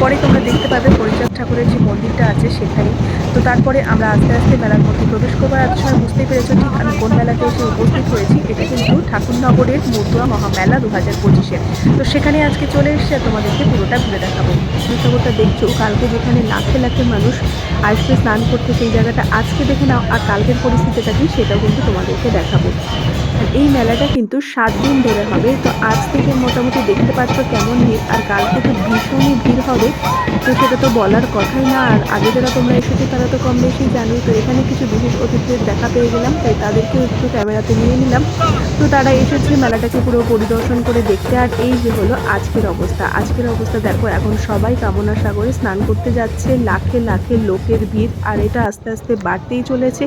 পরে তোমরা দেখতে পাবে পরিচাঁদ ঠাকুরের যে মন্দিরটা আছে সেখানেই। তো তারপরে আমরা আস্তে আস্তে মেলার মধ্যে প্রবেশ করবার এত সময় বুঝতেই পেরেছো ঠিক আমি কোন মেলাতে এসে উপস্থিত হয়েছি। এটা কিন্তু ঠাকুরনগরের মতুয়া মহামেলা 2025-এর। তো সেখানে আজকে চলে এসেছে আর তোমাদেরকে পুরোটা ঘুরে দেখাবো। ঠাকুরটা দেখছো, কালকে যেখানে লাখে লাখে মানুষ আসবে স্নান করতে সেই জায়গাটা আজকে দেখে নাও, আর কালকের পরিস্থিতিটা কি সেটাও কিন্তু তোমাদেরকে দেখাবো। আর এই মেলাটা কিন্তু 7 দিন ধরে হবে। তো আজ থেকে মোটামুটি দেখতে পাচ্ছ কেমন ভিড়, আর কালকে তো ভীষণই ভিড় হবে। তো সেটা তো বলার কথাই না। আর আগে যারা তোমরা এসেছো তারা তো কম বেশি জানোই। তো এখানে কিছু বিশেষ অতিথিদের দেখা পেয়ে গেলাম, তাই তাদেরকেও একটু ক্যামেরাতে নিয়ে নিলাম। তো তারা এসেছে মেলাটাকে পুরো পরিদর্শন করে দেখতে। আর এই যে হলো আজকের অবস্থা। আজকের অবস্থা দেখো, এখন সবাই কামনা সাগরে স্নান করতে যাচ্ছে, লাখে লাখে লোকের ভিড়, আর এটা আস্তে আস্তে বাড়তেই চলেছে।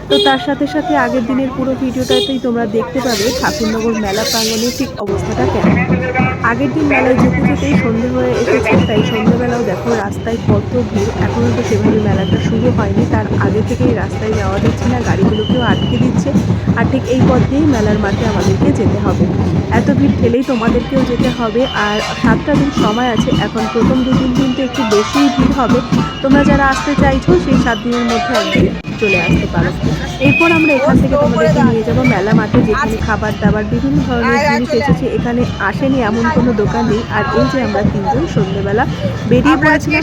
তো তার সাথে সাথে আগের দিনের পুরো ভিডিওটাতেই তোমরা দেখতে পাবে ঠাকুরনগর মেলা প্রাঙ্গণের ঠিক অবস্থাটা কেমন। আগের দিন মেলায় যেতে যেতেই সন্ধে হয়ে এসেছে, তাই সন্ধ্যেবেলাও দেখো রাস্তায় কত ভিড়। এখনও তো সেভাবে মেলাটা শুরু হয়নি, তার আগে থেকেই রাস্তায় যাওয়া যাচ্ছে না, গাড়িগুলোকেও আটকে দিচ্ছে। আর ঠিক এই পথ দিয়েই মেলার মাঠে আমাদেরকে যেতে হবে। এত ভিড় ঠেলেই তোমাদেরকেও যেতে হবে। আর 7টা দিন সময় আছে, এখন প্রথম 2-3 দিন তো একটু বেশিই ভিড় হবে। তোমরা যারা আসতে চাইছো সেই 7 দিনের মধ্যে একদিন চলে আসতে পারো। এরপর আমরা এখান থেকে তোমাদেরকে নিয়ে যাব মেলা মাঠে, যেখানে খাবার দাবার বিভিন্ন ধরনের জিনিস এসেছে। এখানে আসেনি এমন কোনো দোকান নেই। আর এই যে আমরা তিনজন সন্ধ্যেবেলা বেরিয়ে পড়েছিলাম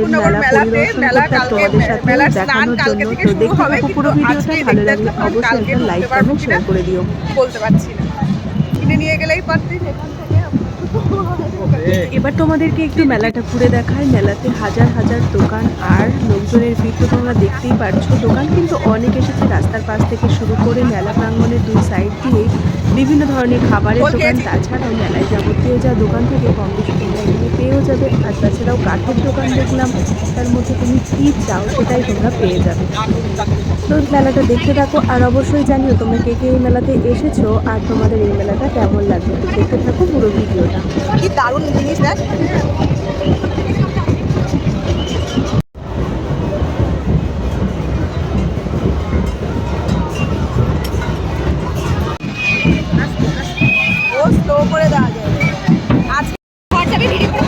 তোমাদের মেলা পরিদর্শন করতে, তোমাদের সাথে দেখানোর জন্য। তো দেখতে থাকো পুরো ভিডিওটা, ভালো লাগলে অবশ্যই একটা লাইক কমেন্ট শেয়ার করে দিও। বলতে পারছি না, কিনে নিয়ে গেলেই পারতি সেখান থেকে। এবার তোমাদেরকে একটু মেলাটা ঘুরে দেখায়। মেলাতে হাজার হাজার দোকান আর লোকজনের ভিড় তো তোমরা দেখতেই পারছো। দোকান কিন্তু অনেক এসেছে, রাস্তার পাশ থেকে শুরু করে মেলা প্রাঙ্গণের 2 সাইড দিয়ে বিভিন্ন ধরনের খাবারের দোকান। তাছাড়াও মেলায় যাবতীয় যা দোকান থাকে কম বেশি তোমরা এখানে পেয়েও যাবে। আর তাছাড়াও কাঠের দোকান দেখলাম, তার মধ্যে তুমি কী চাও সেটাই তোমরা পেয়ে যাবে। তো মেলাটা দেখতে থাকো, আর অবশ্যই জানিও তোমরা কে কে এই মেলাতে এসেছো আর তোমাদের এই মেলাটা কেমন লাগবে। তো দেখতে থাকো পুরো ভিডিওটা। কি দারুণ জিনিস দেখ। ও স্লো করে দেওয়া যাবে। আজকে ঘর যাবে ভিডিও করে